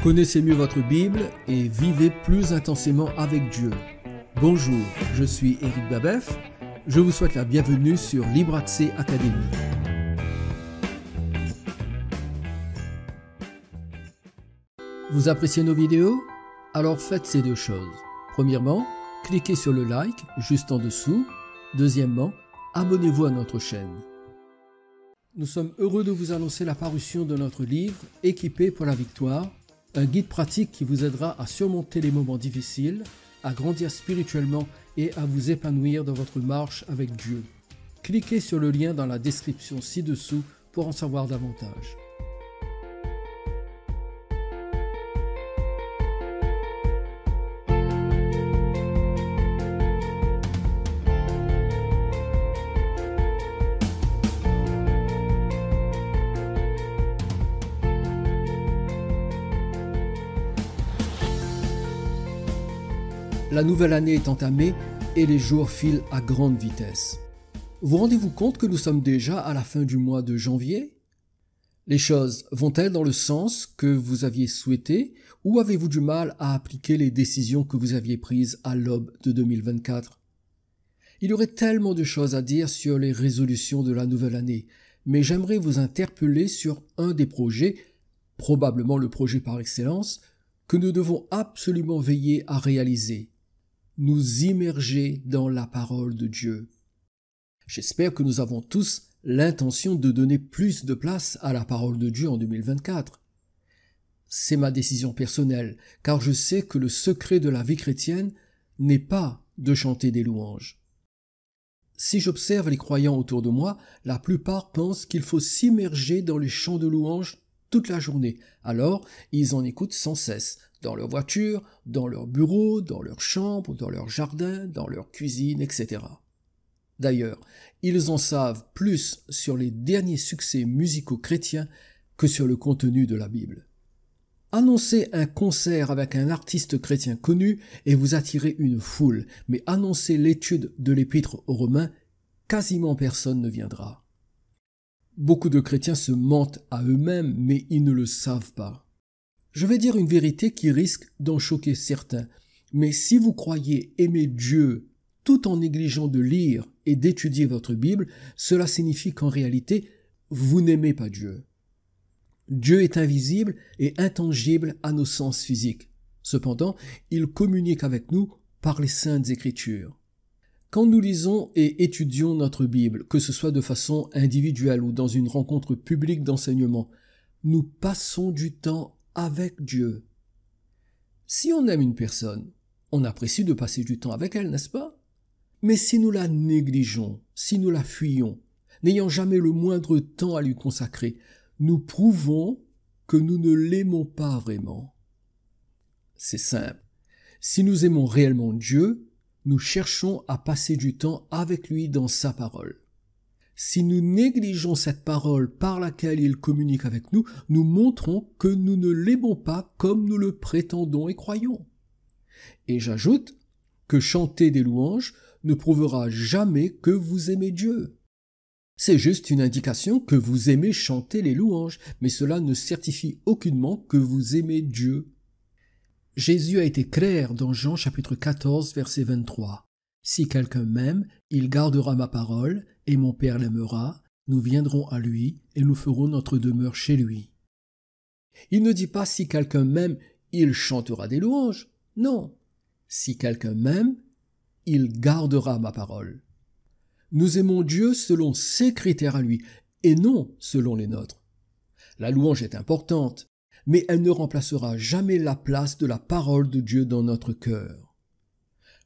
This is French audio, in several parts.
Connaissez mieux votre Bible et vivez plus intensément avec Dieu. Bonjour, je suis Éric Babeuf. Je vous souhaite la bienvenue sur Libre Accès Académie. Vous appréciez nos vidéos? Alors faites ces deux choses. Premièrement, cliquez sur le like juste en dessous. Deuxièmement, abonnez-vous à notre chaîne. Nous sommes heureux de vous annoncer la parution de notre livre « Équipé pour la victoire », un guide pratique qui vous aidera à surmonter les moments difficiles, à grandir spirituellement et à vous épanouir dans votre marche avec Dieu. Cliquez sur le lien dans la description ci-dessous pour en savoir davantage. La nouvelle année est entamée et les jours filent à grande vitesse. Vous rendez-vous compte que nous sommes déjà à la fin du mois de janvier? Les choses vont-elles dans le sens que vous aviez souhaité ou avez-vous du mal à appliquer les décisions que vous aviez prises à l'aube de 2024? Il y aurait tellement de choses à dire sur les résolutions de la nouvelle année, mais j'aimerais vous interpeller sur un des projets, probablement le projet par excellence, que nous devons absolument veiller à réaliser. Nous immerger dans la parole de Dieu. J'espère que nous avons tous l'intention de donner plus de place à la parole de Dieu en 2024. C'est ma décision personnelle, car je sais que le secret de la vie chrétienne n'est pas de chanter des louanges. Si j'observe les croyants autour de moi, la plupart pensent qu'il faut s'immerger dans les chants de louanges toute la journée. Alors, ils en écoutent sans cesse, dans leur voiture, dans leur bureau, dans leur chambre, dans leur jardin, dans leur cuisine, etc. D'ailleurs, ils en savent plus sur les derniers succès musicaux chrétiens que sur le contenu de la Bible. Annoncez un concert avec un artiste chrétien connu et vous attirez une foule, mais annoncez l'étude de l'Épître aux Romains, quasiment personne ne viendra. Beaucoup de chrétiens se mentent à eux-mêmes, mais ils ne le savent pas. Je vais dire une vérité qui risque d'en choquer certains, mais si vous croyez aimer Dieu tout en négligeant de lire et d'étudier votre Bible, cela signifie qu'en réalité, vous n'aimez pas Dieu. Dieu est invisible et intangible à nos sens physiques. Cependant, il communique avec nous par les Saintes Écritures. Quand nous lisons et étudions notre Bible, que ce soit de façon individuelle ou dans une rencontre publique d'enseignement, nous passons du temps avec Dieu. Si on aime une personne, on apprécie de passer du temps avec elle, n'est-ce pas? Mais si nous la négligeons, si nous la fuyons, n'ayant jamais le moindre temps à lui consacrer, nous prouvons que nous ne l'aimons pas vraiment. C'est simple. Si nous aimons réellement Dieu, nous cherchons à passer du temps avec lui dans sa parole. Si nous négligeons cette parole par laquelle il communique avec nous, nous montrons que nous ne l'aimons pas comme nous le prétendons et croyons. Et j'ajoute que chanter des louanges ne prouvera jamais que vous aimez Dieu. C'est juste une indication que vous aimez chanter les louanges, mais cela ne certifie aucunement que vous aimez Dieu. Jésus a été clair dans Jean chapitre 14, verset 23. « Si quelqu'un m'aime, il gardera ma parole, et mon Père l'aimera, nous viendrons à lui, et nous ferons notre demeure chez lui. » Il ne dit pas « si quelqu'un m'aime, il chantera des louanges ». Non. « Si quelqu'un m'aime, il gardera ma parole. » Nous aimons Dieu selon ses critères à lui, et non selon les nôtres. La louange est importante, mais elle ne remplacera jamais la place de la parole de Dieu dans notre cœur.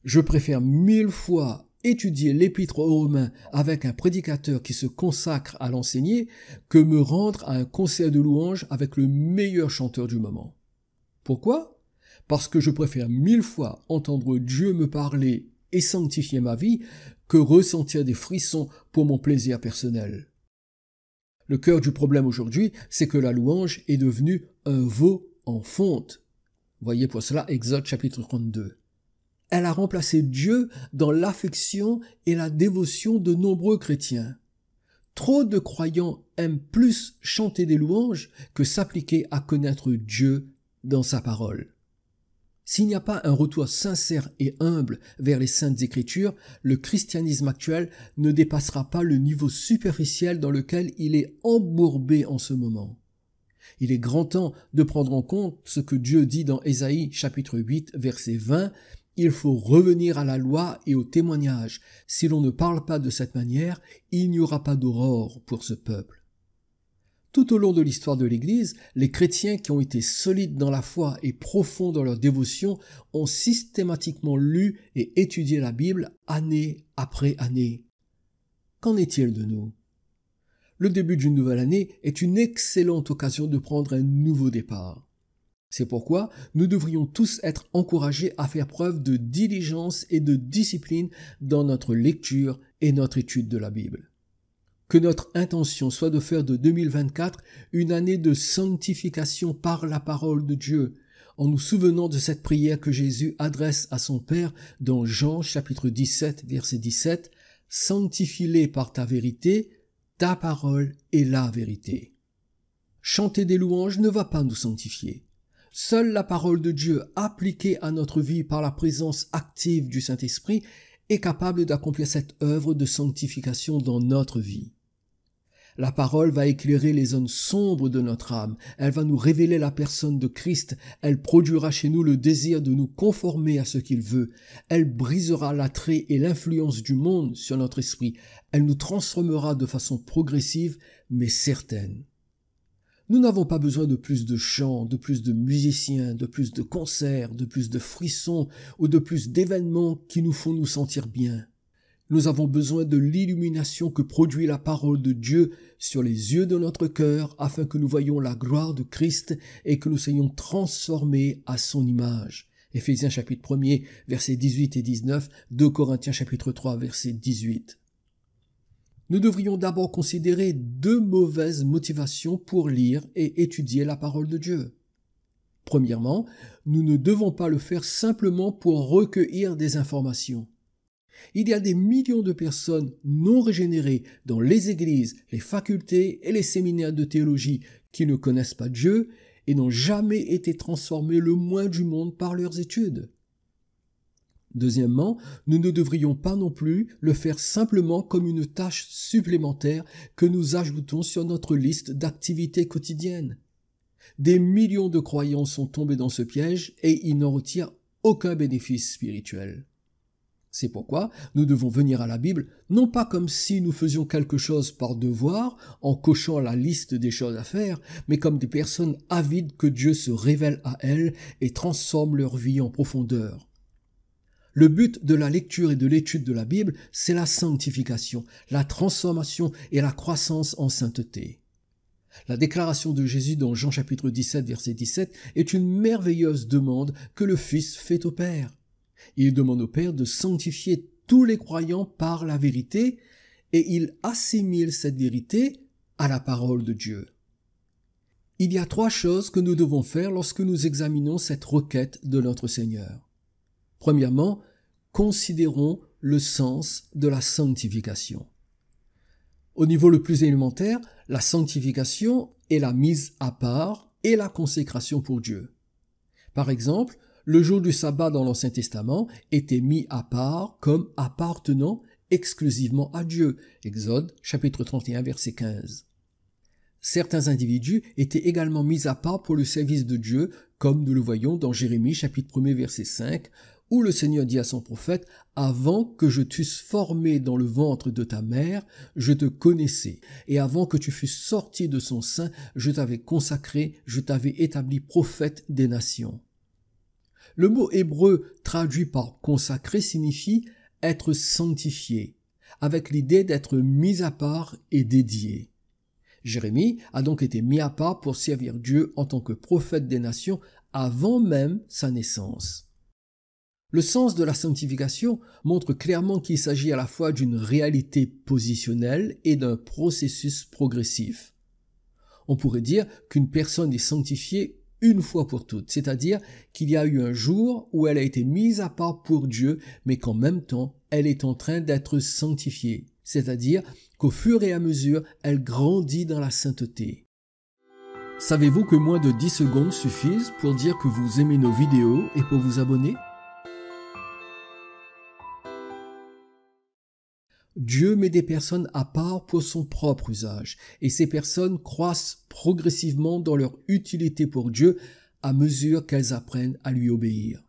Je préfère 1000 fois étudier l'Épître aux Romains avec un prédicateur qui se consacre à l'enseigner que me rendre à un concert de louanges avec le meilleur chanteur du moment. Pourquoi? Parce que je préfère 1000 fois entendre Dieu me parler et sanctifier ma vie que ressentir des frissons pour mon plaisir personnel. Le cœur du problème aujourd'hui, c'est que la louange est devenue un veau en fonte. Voyez pour cela Exode chapitre 32. Elle a remplacé Dieu dans l'affection et la dévotion de nombreux chrétiens. Trop de croyants aiment plus chanter des louanges que s'appliquer à connaître Dieu dans sa parole. S'il n'y a pas un retour sincère et humble vers les Saintes Écritures, le christianisme actuel ne dépassera pas le niveau superficiel dans lequel il est embourbé en ce moment. Il est grand temps de prendre en compte ce que Dieu dit dans Ésaïe chapitre 8 verset 20. Il faut revenir à la loi et au témoignage. Si l'on ne parle pas de cette manière, il n'y aura pas d'aurore pour ce peuple. Tout au long de l'histoire de l'Église, les chrétiens qui ont été solides dans la foi et profonds dans leur dévotion ont systématiquement lu et étudié la Bible année après année. Qu'en est-il de nous ? Le début d'une nouvelle année est une excellente occasion de prendre un nouveau départ. C'est pourquoi nous devrions tous être encouragés à faire preuve de diligence et de discipline dans notre lecture et notre étude de la Bible. Que notre intention soit de faire de 2024 une année de sanctification par la parole de Dieu, en nous souvenant de cette prière que Jésus adresse à son Père dans Jean chapitre 17 verset 17, « Sanctifie-les par ta vérité, ta parole est la vérité. » Chanter des louanges ne va pas nous sanctifier. Seule la parole de Dieu, appliquée à notre vie par la présence active du Saint-Esprit, est capable d'accomplir cette œuvre de sanctification dans notre vie. La parole va éclairer les zones sombres de notre âme, elle va nous révéler la personne de Christ, elle produira chez nous le désir de nous conformer à ce qu'il veut, elle brisera l'attrait et l'influence du monde sur notre esprit, elle nous transformera de façon progressive mais certaine. Nous n'avons pas besoin de plus de chants, de plus de musiciens, de plus de concerts, de plus de frissons ou de plus d'événements qui nous font nous sentir bien. Nous avons besoin de l'illumination que produit la parole de Dieu sur les yeux de notre cœur afin que nous voyions la gloire de Christ et que nous soyons transformés à son image. Éphésiens chapitre 1er, versets 18 et 19, 2 Corinthiens chapitre 3, verset 18. Nous devrions d'abord considérer 2 mauvaises motivations pour lire et étudier la parole de Dieu. Premièrement, nous ne devons pas le faire simplement pour recueillir des informations. Il y a des millions de personnes non régénérées dans les églises, les facultés et les séminaires de théologie qui ne connaissent pas Dieu et n'ont jamais été transformées le moins du monde par leurs études. Deuxièmement, nous ne devrions pas non plus le faire simplement comme une tâche supplémentaire que nous ajoutons sur notre liste d'activités quotidiennes. Des millions de croyants sont tombés dans ce piège et ils n'en retirent aucun bénéfice spirituel. C'est pourquoi nous devons venir à la Bible, non pas comme si nous faisions quelque chose par devoir, en cochant la liste des choses à faire, mais comme des personnes avides que Dieu se révèle à elles et transforme leur vie en profondeur. Le but de la lecture et de l'étude de la Bible, c'est la sanctification, la transformation et la croissance en sainteté. La déclaration de Jésus dans Jean chapitre 17, verset 17 est une merveilleuse demande que le Fils fait au Père. Il demande au Père de sanctifier tous les croyants par la vérité et il assimile cette vérité à la parole de Dieu. Il y a 3 choses que nous devons faire lorsque nous examinons cette requête de notre Seigneur. Premièrement, considérons le sens de la sanctification. Au niveau le plus élémentaire, la sanctification est la mise à part et la consécration pour Dieu. Par exemple, le jour du sabbat dans l'Ancien Testament était mis à part comme appartenant exclusivement à Dieu. Exode, chapitre 31, verset 15. Certains individus étaient également mis à part pour le service de Dieu, comme nous le voyons dans Jérémie, chapitre 1, verset 5, où le Seigneur dit à son prophète « Avant que je t'eusse formé dans le ventre de ta mère, je te connaissais, et avant que tu fusses sorti de son sein, je t'avais consacré, je t'avais établi prophète des nations. » Le mot hébreu traduit par « consacré » signifie « être sanctifié », avec l'idée d'être mis à part et dédié. Jérémie a donc été mis à part pour servir Dieu en tant que prophète des nations avant même sa naissance. Le sens de la sanctification montre clairement qu'il s'agit à la fois d'une réalité positionnelle et d'un processus progressif. On pourrait dire qu'une personne est sanctifiée une fois pour toutes, c'est-à-dire qu'il y a eu un jour où elle a été mise à part pour Dieu, mais qu'en même temps, elle est en train d'être sanctifiée, c'est-à-dire qu'au fur et à mesure, elle grandit dans la sainteté. Savez-vous que moins de 10 secondes suffisent pour dire que vous aimez nos vidéos et pour vous abonner? Dieu met des personnes à part pour son propre usage, et ces personnes croissent progressivement dans leur utilité pour Dieu à mesure qu'elles apprennent à lui obéir.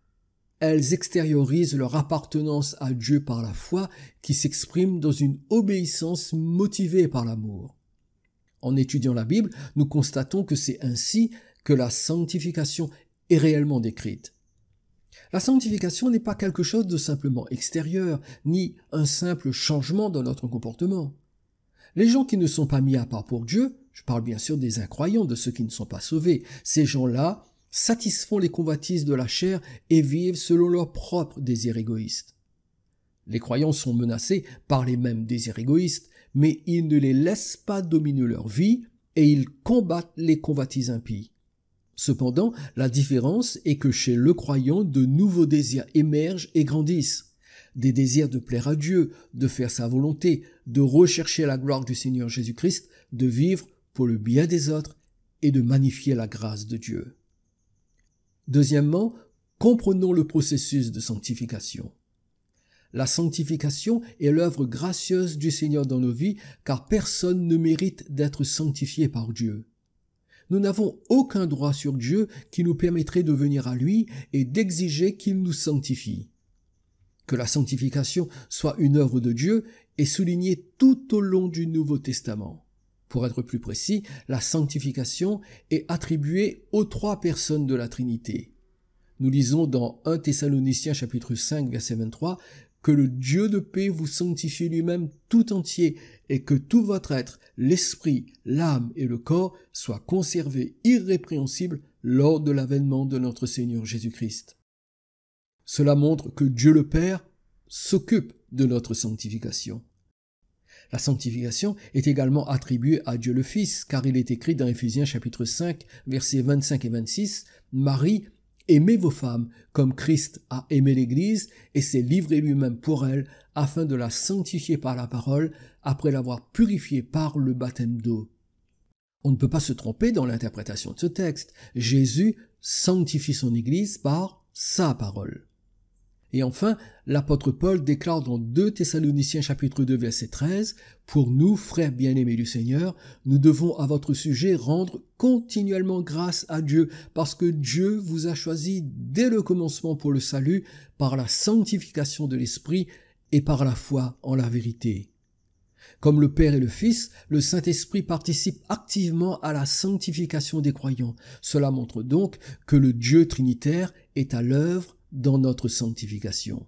Elles extériorisent leur appartenance à Dieu par la foi qui s'exprime dans une obéissance motivée par l'amour. En étudiant la Bible, nous constatons que c'est ainsi que la sanctification est réellement décrite. La sanctification n'est pas quelque chose de simplement extérieur, ni un simple changement dans notre comportement. Les gens qui ne sont pas mis à part pour Dieu, je parle bien sûr des incroyants, de ceux qui ne sont pas sauvés, ces gens-là satisfont les convoitises de la chair et vivent selon leurs propres désirs égoïstes. Les croyants sont menacés par les mêmes désirs égoïstes, mais ils ne les laissent pas dominer leur vie et ils combattent les convoitises impies. Cependant, la différence est que chez le croyant, de nouveaux désirs émergent et grandissent. Des désirs de plaire à Dieu, de faire sa volonté, de rechercher la gloire du Seigneur Jésus-Christ, de vivre pour le bien des autres et de magnifier la grâce de Dieu. Deuxièmement, comprenons le processus de sanctification. La sanctification est l'œuvre gracieuse du Seigneur dans nos vies, car personne ne mérite d'être sanctifié par Dieu. Nous n'avons aucun droit sur Dieu qui nous permettrait de venir à lui et d'exiger qu'il nous sanctifie. Que la sanctification soit une œuvre de Dieu est souligné tout au long du Nouveau Testament. Pour être plus précis, la sanctification est attribuée aux 3 personnes de la Trinité. Nous lisons dans 1 Thessaloniciens chapitre 5 verset 23 que le Dieu de paix vous sanctifie lui-même tout entier et que tout votre être, l'esprit, l'âme et le corps soient conservés irrépréhensibles lors de l'avènement de notre Seigneur Jésus-Christ. Cela montre que Dieu le Père s'occupe de notre sanctification. La sanctification est également attribuée à Dieu le Fils, car il est écrit dans Éphésiens chapitre 5, versets 25 et 26, « Marie, aimez vos femmes comme Christ a aimé l'Église et s'est livré lui-même pour elle afin de la sanctifier par la parole après l'avoir purifiée par le baptême d'eau. » On ne peut pas se tromper dans l'interprétation de ce texte. Jésus sanctifie son Église par sa parole. Et enfin, l'apôtre Paul déclare dans 2 Thessaloniciens chapitre 2 verset 13 « Pour nous, frères bien-aimés du Seigneur, nous devons à votre sujet rendre continuellement grâce à Dieu, parce que Dieu vous a choisi dès le commencement pour le salut, par la sanctification de l'Esprit et par la foi en la vérité. » Comme le Père et le Fils, le Saint-Esprit participe activement à la sanctification des croyants. Cela montre donc que le Dieu trinitaire est à l'œuvre dans notre sanctification.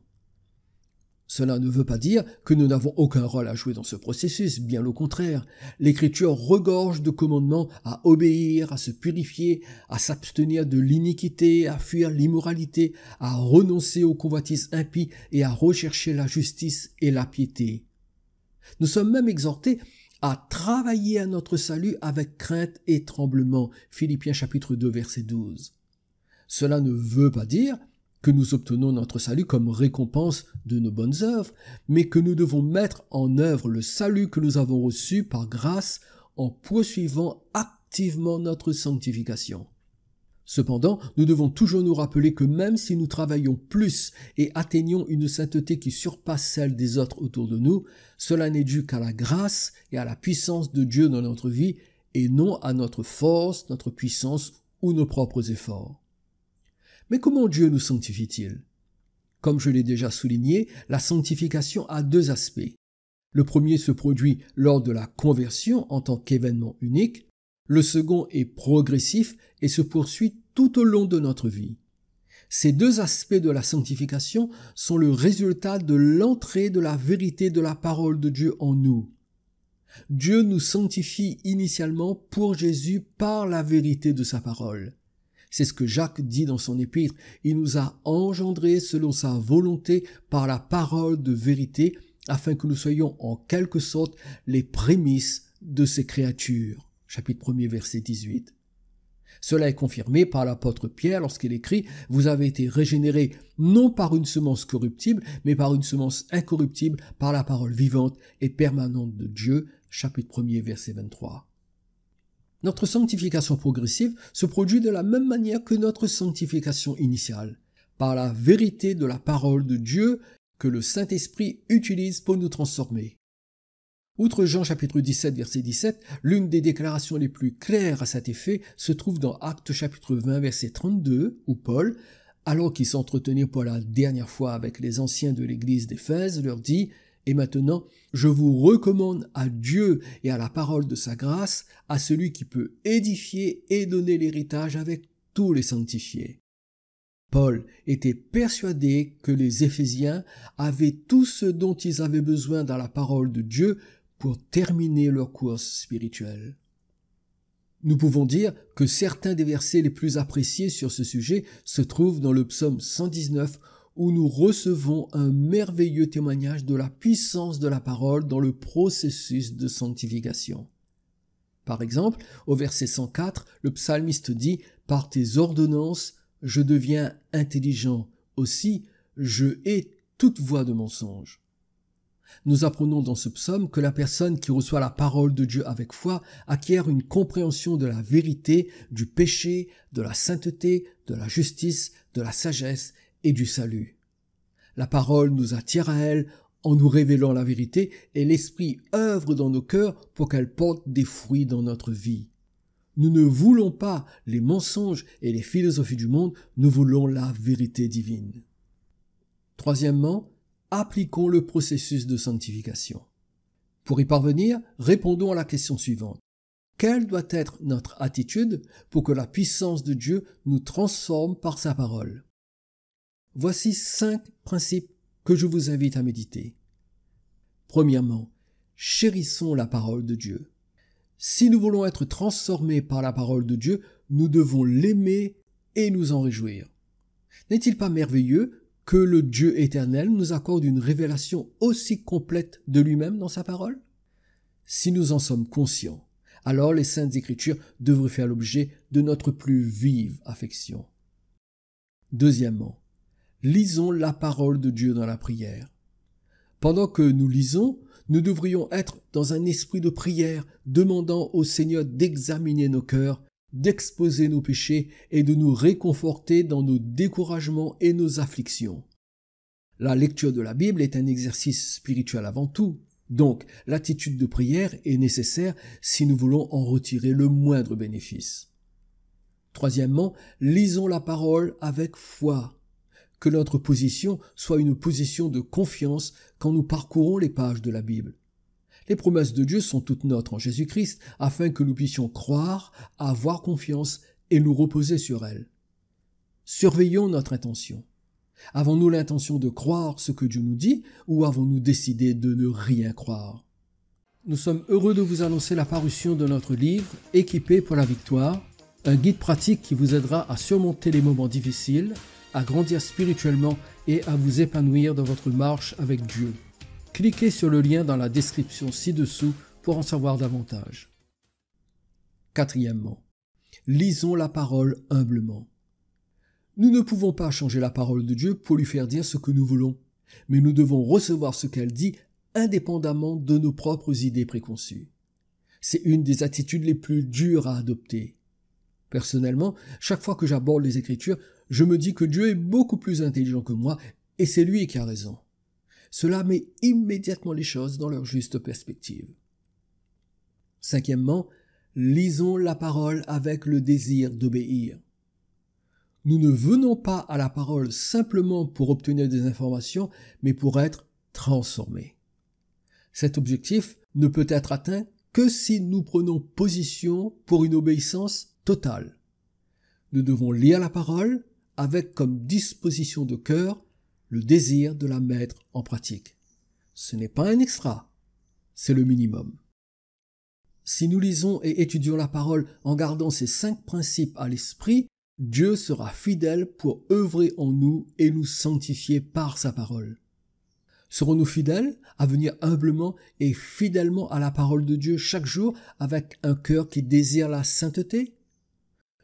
Cela ne veut pas dire que nous n'avons aucun rôle à jouer dans ce processus, bien au contraire. L'Écriture regorge de commandements à obéir, à se purifier, à s'abstenir de l'iniquité, à fuir l'immoralité, à renoncer aux convoitises impies et à rechercher la justice et la piété. Nous sommes même exhortés à travailler à notre salut avec crainte et tremblement. Philippiens chapitre 2 verset 12. Cela ne veut pas dire que nous obtenons notre salut comme récompense de nos bonnes œuvres, mais que nous devons mettre en œuvre le salut que nous avons reçu par grâce en poursuivant activement notre sanctification. Cependant, nous devons toujours nous rappeler que même si nous travaillons plus et atteignons une sainteté qui surpasse celle des autres autour de nous, cela n'est dû qu'à la grâce et à la puissance de Dieu dans notre vie et non à notre force, notre puissance ou nos propres efforts. Mais comment Dieu nous sanctifie-t-il? Comme je l'ai déjà souligné, la sanctification a 2 aspects. Le premier se produit lors de la conversion en tant qu'événement unique. Le second est progressif et se poursuit tout au long de notre vie. Ces 2 aspects de la sanctification sont le résultat de l'entrée de la vérité de la parole de Dieu en nous. Dieu nous sanctifie initialement pour Jésus par la vérité de sa parole. C'est ce que Jacques dit dans son épître. Il nous a engendrés selon sa volonté par la parole de vérité, afin que nous soyons en quelque sorte les prémices de ses créatures. Chapitre 1er, verset 18. Cela est confirmé par l'apôtre Pierre lorsqu'il écrit « Vous avez été régénérés non par une semence corruptible, mais par une semence incorruptible, par la parole vivante et permanente de Dieu. » Chapitre 1er, verset 23. Notre sanctification progressive se produit de la même manière que notre sanctification initiale, par la vérité de la parole de Dieu que le Saint-Esprit utilise pour nous transformer. Outre Jean chapitre 17, verset 17, l'une des déclarations les plus claires à cet effet se trouve dans Actes chapitre 20, verset 32, où Paul, alors qu'il s'entretenait pour la dernière fois avec les anciens de l'église d'Éphèse, leur dit « Et maintenant, je vous recommande à Dieu et à la parole de sa grâce, à celui qui peut édifier et donner l'héritage avec tous les sanctifiés. » Paul était persuadé que les Éphésiens avaient tout ce dont ils avaient besoin dans la parole de Dieu pour terminer leur course spirituelle. Nous pouvons dire que certains des versets les plus appréciés sur ce sujet se trouvent dans le psaume 119 où nous recevons un merveilleux témoignage de la puissance de la parole dans le processus de sanctification. Par exemple, au verset 104, le psalmiste dit « Par tes ordonnances, je deviens intelligent. Aussi, je hais toute voix de mensonge. » Nous apprenons dans ce psaume que la personne qui reçoit la parole de Dieu avec foi acquiert une compréhension de la vérité, du péché, de la sainteté, de la justice, de la sagesse et du salut. La parole nous attire à elle en nous révélant la vérité et l'Esprit œuvre dans nos cœurs pour qu'elle porte des fruits dans notre vie. Nous ne voulons pas les mensonges et les philosophies du monde, nous voulons la vérité divine. Troisièmement, appliquons le processus de sanctification. Pour y parvenir, répondons à la question suivante. Quelle doit être notre attitude pour que la puissance de Dieu nous transforme par sa parole? Voici 5 principes que je vous invite à méditer. Premièrement, chérissons la parole de Dieu. Si nous voulons être transformés par la parole de Dieu, nous devons l'aimer et nous en réjouir. N'est-il pas merveilleux que le Dieu éternel nous accorde une révélation aussi complète de lui-même dans sa parole? Si nous en sommes conscients, alors les Saintes Écritures devraient faire l'objet de notre plus vive affection. Deuxièmement, lisons la parole de Dieu dans la prière. Pendant que nous lisons, nous devrions être dans un esprit de prière, demandant au Seigneur d'examiner nos cœurs, d'exposer nos péchés et de nous réconforter dans nos découragements et nos afflictions. La lecture de la Bible est un exercice spirituel avant tout, donc l'attitude de prière est nécessaire si nous voulons en retirer le moindre bénéfice. Troisièmement, lisons la parole avec foi. Que notre position soit une position de confiance quand nous parcourons les pages de la Bible. Les promesses de Dieu sont toutes nôtres en Jésus-Christ afin que nous puissions croire, avoir confiance et nous reposer sur elles. Surveillons notre intention. Avons-nous l'intention de croire ce que Dieu nous dit ou avons-nous décidé de ne rien croire? Nous sommes heureux de vous annoncer la parution de notre livre « Équipé pour la victoire », un guide pratique qui vous aidera à surmonter les moments difficiles, à grandir spirituellement et à vous épanouir dans votre marche avec Dieu. Cliquez sur le lien dans la description ci-dessous pour en savoir davantage. Quatrièmement, lisons la parole humblement. Nous ne pouvons pas changer la parole de Dieu pour lui faire dire ce que nous voulons, mais nous devons recevoir ce qu'elle dit indépendamment de nos propres idées préconçues. C'est une des attitudes les plus dures à adopter. Personnellement, chaque fois que j'aborde les Écritures, je me dis que Dieu est beaucoup plus intelligent que moi et c'est lui qui a raison. Cela met immédiatement les choses dans leur juste perspective. Cinquièmement, lisons la parole avec le désir d'obéir. Nous ne venons pas à la parole simplement pour obtenir des informations, mais pour être transformés. Cet objectif ne peut être atteint que si nous prenons position pour une obéissance totale. Nous devons lire la parole avec comme disposition de cœur le désir de la mettre en pratique. Ce n'est pas un extra, c'est le minimum. Si nous lisons et étudions la parole en gardant ces 5 principes à l'esprit, Dieu sera fidèle pour œuvrer en nous et nous sanctifier par sa parole. Serons-nous fidèles à venir humblement et fidèlement à la parole de Dieu chaque jour avec un cœur qui désire la sainteté?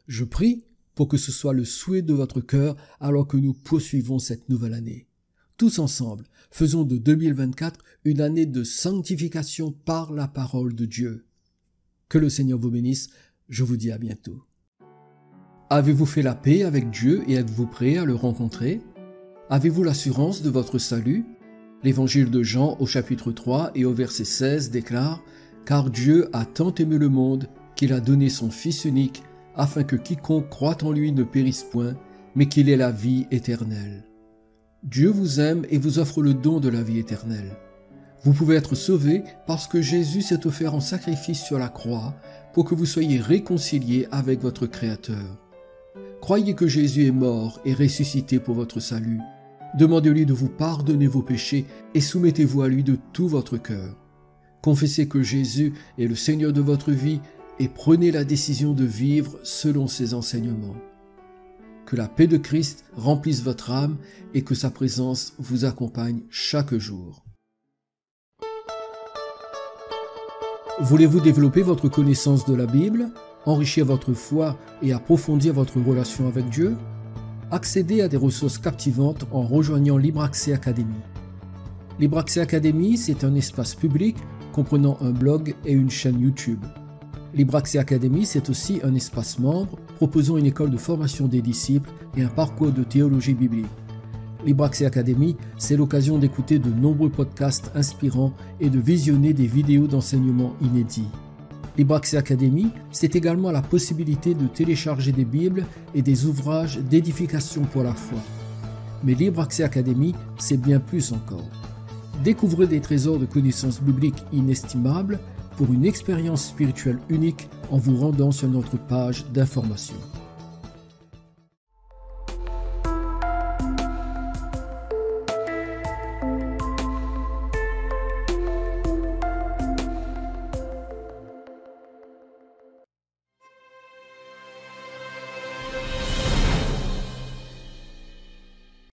Je prie pour que ce soit le souhait de votre cœur alors que nous poursuivons cette nouvelle année. Tous ensemble, faisons de 2024 une année de sanctification par la parole de Dieu. Que le Seigneur vous bénisse. Je vous dis à bientôt. Avez-vous fait la paix avec Dieu et êtes-vous prêt à le rencontrer? Avez-vous l'assurance de votre salut? L'évangile de Jean au chapitre 3 et au verset 16 déclare « Car Dieu a tant aimé le monde qu'il a donné son Fils unique afin que quiconque croit en lui ne périsse point, mais qu'il ait la vie éternelle. » Dieu vous aime et vous offre le don de la vie éternelle. Vous pouvez être sauvé parce que Jésus s'est offert en sacrifice sur la croix pour que vous soyez réconciliés avec votre Créateur. Croyez que Jésus est mort et ressuscité pour votre salut. Demandez-lui de vous pardonner vos péchés et soumettez-vous à lui de tout votre cœur. Confessez que Jésus est le Seigneur de votre vie et prenez la décision de vivre selon ses enseignements. Que la paix de Christ remplisse votre âme et que sa présence vous accompagne chaque jour. Voulez-vous développer votre connaissance de la Bible, enrichir votre foi et approfondir votre relation avec Dieu? Accédez à des ressources captivantes en rejoignant Libre Accès Academy. Libre Accès Academy, c'est un espace public comprenant un blog et une chaîne YouTube. Libre Accès Academy, c'est aussi un espace membre proposant une école de formation des disciples et un parcours de théologie biblique. Libre Accès Academy, c'est l'occasion d'écouter de nombreux podcasts inspirants et de visionner des vidéos d'enseignement inédits. Libre Accès Academy, c'est également la possibilité de télécharger des Bibles et des ouvrages d'édification pour la foi. Mais Libre Accès Academy, c'est bien plus encore. Découvrez des trésors de connaissances bibliques inestimables pour une expérience spirituelle unique en vous rendant sur notre page d'information.